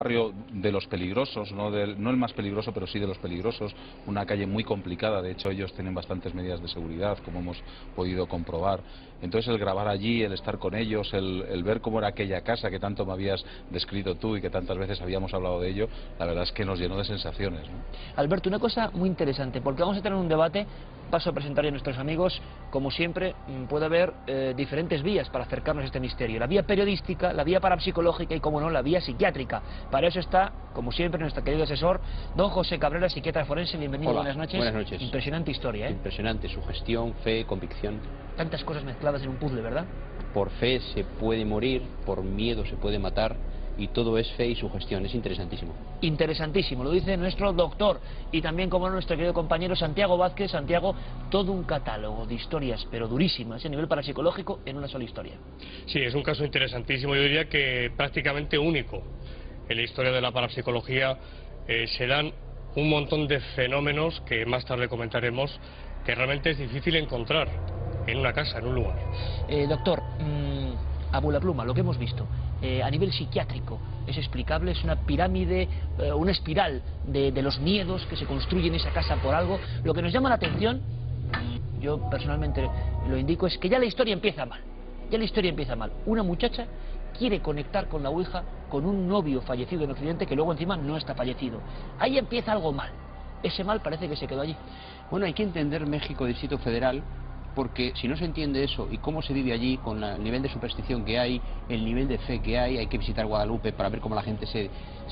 barrio de los peligrosos, no el más peligroso, pero sí de los peligrosos, una calle muy complicada. De hecho, ellos tienen bastantes medidas de seguridad, como hemos podido comprobar. Entonces, el grabar allí, el estar con ellos, el ver cómo era aquella casa que tanto me habías descrito tú y que tantas veces habíamos hablado de ello, la verdad es que nos llenó de sensaciones, ¿no? Alberto, una cosa muy interesante, porque vamos a tener un debate. Paso a presentar a nuestros amigos. Como siempre, puede haber diferentes vías para acercarnos a este misterio: la vía periodística, la vía parapsicológica y, como no, la vía psiquiátrica. Para eso está, como siempre, nuestro querido asesor, don José Cabrera, psiquiatra forense. Bienvenido. Hola, buenas noches. buenas noches. Impresionante historia, ¿eh? Impresionante, sugestión, fe, convicción. Tantas cosas mezcladas en un puzzle, ¿verdad? Por fe se puede morir, por miedo se puede matar, y todo es fe y sugestión. Es interesantísimo. Interesantísimo, lo dice nuestro doctor y también, como nuestro querido compañero Santiago Vázquez. Santiago, todo un catálogo de historias, pero durísimas, a nivel parapsicológico, en una sola historia. Sí, es un caso interesantísimo, yo diría que prácticamente único. En la historia de la parapsicología se dan un montón de fenómenos que más tarde comentaremos, que realmente es difícil encontrar en una casa, en un lugar. Doctor, a bola pluma, lo que hemos visto, a nivel psiquiátrico, ¿es explicable? ¿Es una pirámide, una espiral de los miedos que se construyen en esa casa por algo? Lo que nos llama la atención, yo personalmente lo indico, es que ya la historia empieza mal. Ya la historia empieza mal. Una muchacha quiere conectar con la Ouija con un novio fallecido en Occidente, que luego encima no está fallecido. Ahí empieza algo mal. Ese mal parece que se quedó allí. Bueno, hay que entender México, Distrito Federal, porque si no se entiende eso y cómo se vive allí, con el nivel de superstición que hay, el nivel de fe que hay que visitar Guadalupe para ver cómo la gente se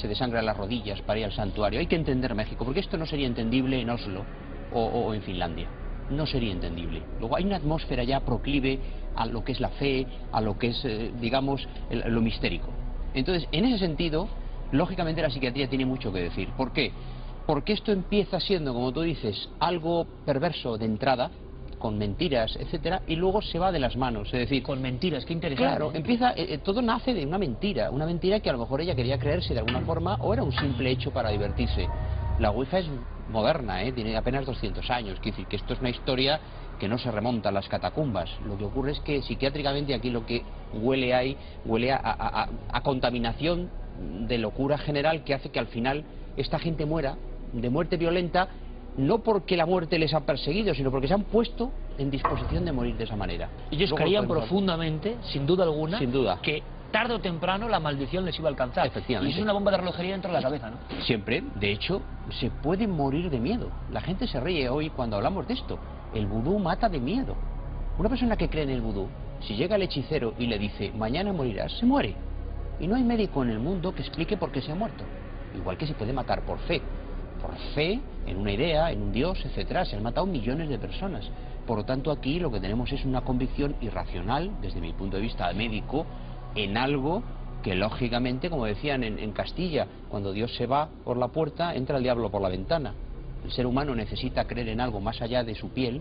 desangra las rodillas para ir al santuario. Hay que entender México, porque esto no sería entendible en Oslo o en Finlandia. No sería entendible. Luego hay una atmósfera ya proclive a lo que es la fe, a lo que es, digamos, lo mistérico. Entonces, en ese sentido, lógicamente la psiquiatría tiene mucho que decir. ¿Por qué? Porque esto empieza siendo, como tú dices, algo perverso de entrada, con mentiras, etcétera, y luego se va de las manos, es decir... Con mentiras, qué interesante. Claro, empieza, todo nace de una mentira que a lo mejor ella quería creerse de alguna forma, o era un simple hecho para divertirse. La Ouija es moderna, tiene apenas 200 años, quiere decir que esto es una historia que no se remonta a las catacumbas. Lo que ocurre es que psiquiátricamente aquí lo que huele a contaminación de locura general, que hace que al final esta gente muera de muerte violenta, no porque la muerte les ha perseguido, sino porque se han puesto en disposición de morir de esa manera. Ellos creían profundamente, sin duda alguna, sin duda, que tarde o temprano la maldición les iba a alcanzar. Efectivamente. Y eso es una bomba de relojería dentro de la cabeza, ¿no? Siempre. De hecho, se puede morir de miedo. La gente se ríe hoy cuando hablamos de esto. El vudú mata de miedo. Una persona que cree en el vudú, si llega el hechicero y le dice mañana morirás, se muere. Y no hay médico en el mundo que explique por qué se ha muerto. Igual que se puede matar por fe. Por fe en una idea, en un dios, etcétera. Se han matado millones de personas. Por lo tanto, aquí lo que tenemos es una convicción irracional, desde mi punto de vista médico, en algo que lógicamente, como decían en Castilla, cuando Dios se va por la puerta, entra el diablo por la ventana. El ser humano necesita creer en algo más allá de su piel,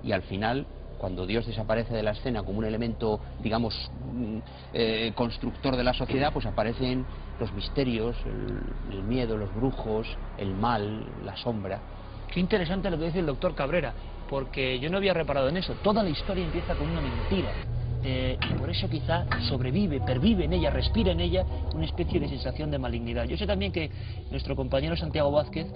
y al final, cuando Dios desaparece de la escena como un elemento, digamos, constructor de la sociedad, pues aparecen los misterios, el miedo, los brujos, el mal, la sombra. Qué interesante lo que dice el doctor Cabrera, porque yo no había reparado en eso. Toda la historia empieza con una mentira. Y por eso quizá sobrevive, pervive en ella, respira en ella una especie de sensación de malignidad. Yo sé también que nuestro compañero Santiago Vázquez,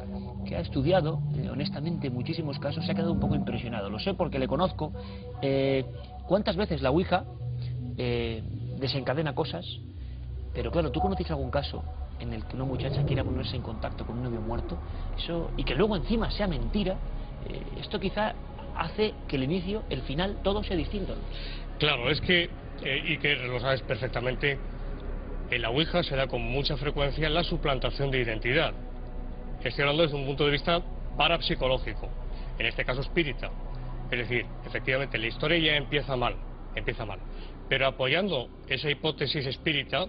que ha estudiado honestamente muchísimos casos, se ha quedado un poco impresionado. Lo sé porque le conozco. ¿Cuántas veces la Ouija desencadena cosas? Pero claro, ¿tú conoces algún caso en el que una muchacha quiera ponerse en contacto con un novio muerto? Eso, y que luego encima sea mentira. Esto quizá hace que el inicio, el final, todo sea distinto, ¿no? Claro, es que, y que lo sabes perfectamente, en la Ouija se da con mucha frecuencia la suplantación de identidad. Estoy hablando desde un punto de vista parapsicológico, en este caso espírita. Es decir, efectivamente, la historia ya empieza mal, pero apoyando esa hipótesis espírita,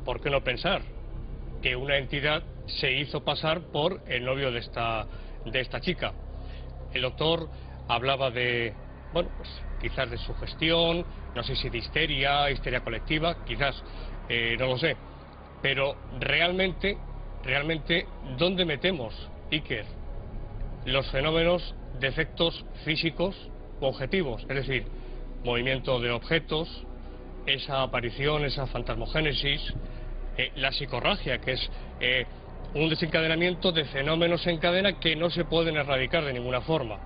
¿por qué no pensar que una entidad se hizo pasar por el novio de esta chica? El doctor hablaba de, bueno, pues quizás de sugestión, no sé si de histeria colectiva, quizás, no lo sé. Pero realmente, ¿dónde metemos, Iker, los fenómenos de efectos físicos u objetivos? Es decir, movimiento de objetos, esa aparición, esa fantasmogénesis, la psicorragia, que es un desencadenamiento de fenómenos en cadena que no se pueden erradicar de ninguna forma.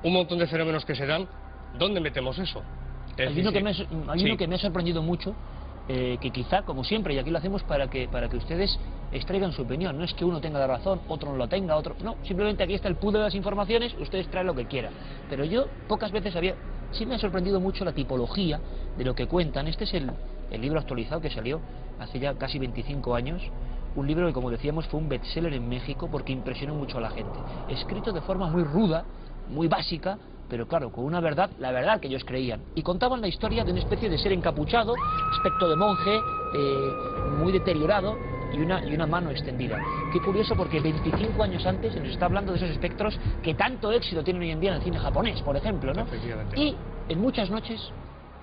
Un montón de fenómenos que se dan, ¿dónde metemos eso? Hay uno que me ha sorprendido mucho, que quizá, como siempre, y aquí lo hacemos para que ustedes extraigan su opinión. No es que uno tenga la razón, otro no lo tenga, otro... No, simplemente aquí está el pool de las informaciones, ustedes traen lo que quieran. Pero yo pocas veces sí me ha sorprendido mucho la tipología de lo que cuentan. Este es el libro actualizado que salió hace ya casi 25 años. Un libro que, como decíamos, fue un bestseller en México porque impresionó mucho a la gente. Escrito de forma muy ruda, muy básica, pero claro, con una verdad, la verdad que ellos creían. Y contaban la historia de una especie de ser encapuchado, aspecto de monje, muy deteriorado y una mano extendida. Qué curioso, porque 25 años antes se nos está hablando de esos espectros que tanto éxito tienen hoy en día en el cine japonés, por ejemplo, ¿no? Y en muchas noches,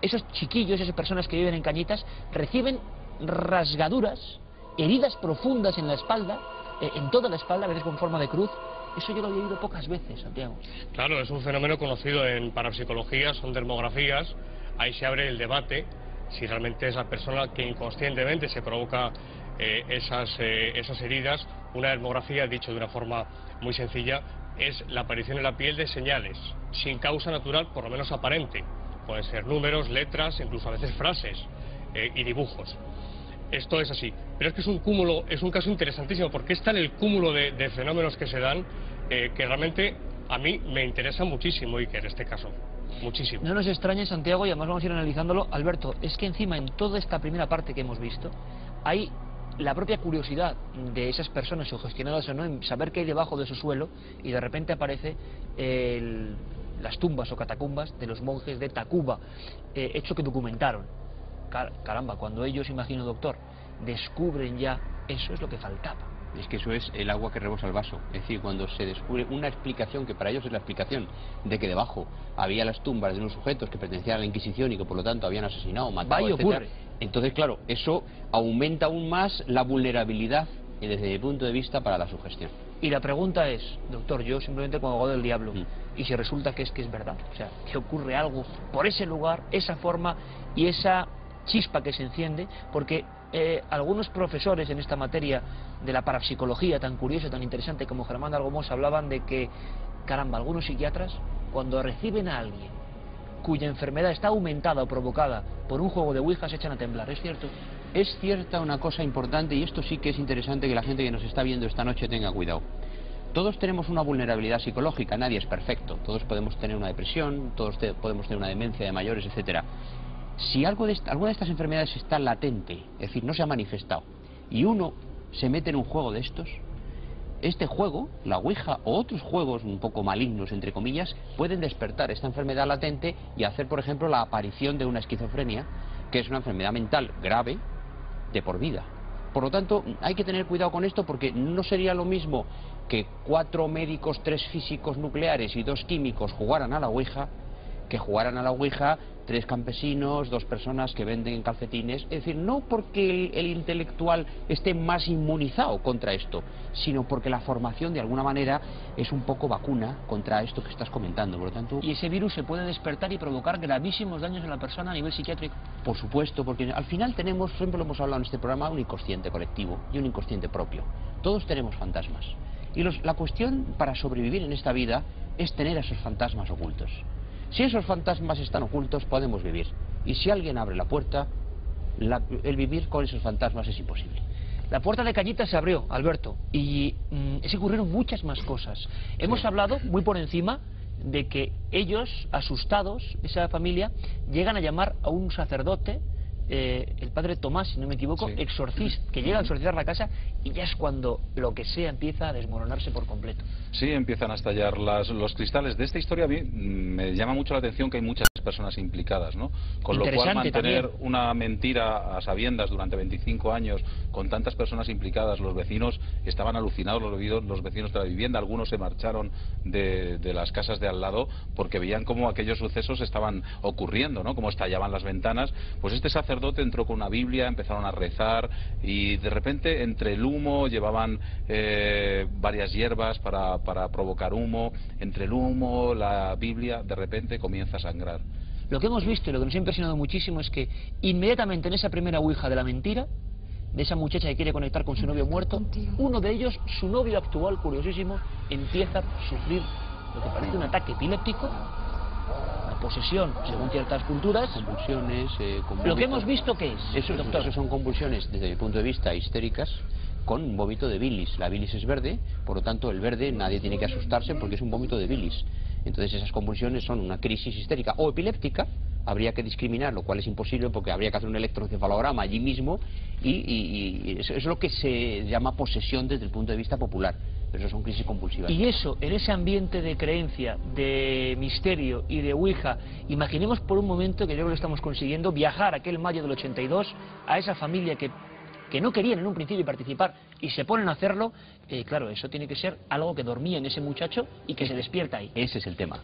esos chiquillos, esas personas que viven en cañitas, reciben rasgaduras, heridas profundas en la espalda, en toda la espalda, a veces con forma de cruz. Eso yo lo he oído pocas veces, Santiago. Claro, es un fenómeno conocido en parapsicología, son dermografías. Ahí se abre el debate si realmente es la persona que inconscientemente se provoca esas heridas. Una dermografía, dicho de una forma muy sencilla, es la aparición en la piel de señales, sin causa natural, por lo menos aparente. Pueden ser números, letras, incluso a veces frases y dibujos. Esto es así, pero es que es un cúmulo, es un caso interesantísimo, porque está en el cúmulo de fenómenos que se dan, que realmente a mí me interesa muchísimo, Iker, este caso, muchísimo. No nos extrañe, Santiago, y además vamos a ir analizándolo. Alberto, es que encima en toda esta primera parte que hemos visto, hay la propia curiosidad de esas personas, sugestionadas o no, en saber qué hay debajo de su suelo, y de repente aparece las tumbas o catacumbas de los monjes de Tacuba, hecho que documentaron. Caramba, cuando ellos, imagino, doctor, descubren ya, eso es lo que faltaba. Es que eso es el agua que rebosa el vaso. Es decir, cuando se descubre una explicación, que para ellos es la explicación de que debajo había las tumbas de unos sujetos que pertenecían a la Inquisición y que por lo tanto habían asesinado, matado, etc. Entonces, claro, eso aumenta aún más la vulnerabilidad desde mi punto de vista para la sugestión. Y la pregunta es, doctor, yo simplemente como abogado del diablo, y si resulta que es verdad, o sea, que ocurre algo por ese lugar, esa forma y esa chispa que se enciende, porque algunos profesores en esta materia de la parapsicología tan curiosa, tan interesante como Germán Algomós, hablaban de que, caramba, algunos psiquiatras, cuando reciben a alguien cuya enfermedad está aumentada o provocada por un juego de ouija, se echan a temblar. ¿Es cierto? Es cierta una cosa importante, y esto sí que es interesante que la gente que nos está viendo esta noche tenga cuidado. Todos tenemos una vulnerabilidad psicológica, nadie es perfecto, todos podemos tener una depresión, todos podemos tener una demencia de mayores, etcétera. Si alguna de estas enfermedades está latente, es decir, no se ha manifestado, y uno se mete en un juego de estos, este juego, la ouija o otros juegos un poco malignos, entre comillas, pueden despertar esta enfermedad latente y hacer, por ejemplo, la aparición de una esquizofrenia, que es una enfermedad mental grave de por vida. Por lo tanto, hay que tener cuidado con esto, porque no sería lo mismo que 4 médicos, 3 físicos nucleares y 2 químicos jugaran a la ouija, que jugaran a la ouija 3 campesinos, 2 personas que venden calcetines. Es decir, no porque el intelectual esté más inmunizado contra esto, sino porque la formación de alguna manera es un poco vacuna contra esto que estás comentando. Por lo tanto, ¿y ese virus se puede despertar y provocar gravísimos daños en la persona a nivel psiquiátrico? Por supuesto, porque al final tenemos, siempre lo hemos hablado en este programa, un inconsciente colectivo y un inconsciente propio. Todos tenemos fantasmas. Y la cuestión para sobrevivir en esta vida es tener a esos fantasmas ocultos. Si esos fantasmas están ocultos, podemos vivir. Y si alguien abre la puerta, el vivir con esos fantasmas es imposible. La puerta de Cañitas se abrió, Alberto, y se ocurrieron muchas más cosas. Hemos hablado muy por encima de que ellos, asustados, esa familia, llegan a llamar a un sacerdote, el padre Tomás, si no me equivoco, exorcista, que llega a exorcizar la casa, y ya es cuando lo que sea empieza a desmoronarse por completo. Sí, empiezan a estallar los cristales. De esta historia a mí me llama mucho la atención que hay muchas personas implicadas, ¿no? Con lo cual mantener también una mentira a sabiendas durante 25 años con tantas personas implicadas, los vecinos estaban alucinados, los vecinos de la vivienda, algunos se marcharon de las casas de al lado porque veían cómo aquellos sucesos estaban ocurriendo, ¿no? Cómo estallaban las ventanas. Pues este sacerdote entró con una Biblia, empezaron a rezar y de repente entre el humo llevaban varias hierbas para provocar humo, entre el humo, la Biblia, de repente comienza a sangrar. Lo que hemos visto y lo que nos ha impresionado muchísimo es que inmediatamente en esa primera ouija de la mentira de esa muchacha que quiere conectar con su novio muerto. Uno de ellos, su novio actual, curiosísimo, empieza a sufrir lo que parece un ataque epiléptico, una posesión, según ciertas culturas. Convulsiones, Lo que hemos visto, ¿qué es, doctor? Eso son convulsiones desde mi punto de vista histéricas, con un vómito de bilis. La bilis es verde, por lo tanto el verde nadie tiene que asustarse porque es un vómito de bilis. Entonces esas convulsiones son una crisis histérica o epiléptica. Habría que discriminar, lo cual es imposible porque habría que hacer un electroencefalograma allí mismo y eso es lo que se llama posesión desde el punto de vista popular. Pero eso son crisis convulsivas. Y eso, en ese ambiente de creencia, de misterio y de Ouija, imaginemos por un momento, que yo creo que lo estamos consiguiendo, viajar aquel mayo del 82 a esa familia que no querían en un principio participar y se ponen a hacerlo. Claro, eso tiene que ser algo que dormía en ese muchacho y que se despierta ahí. Ese es el tema.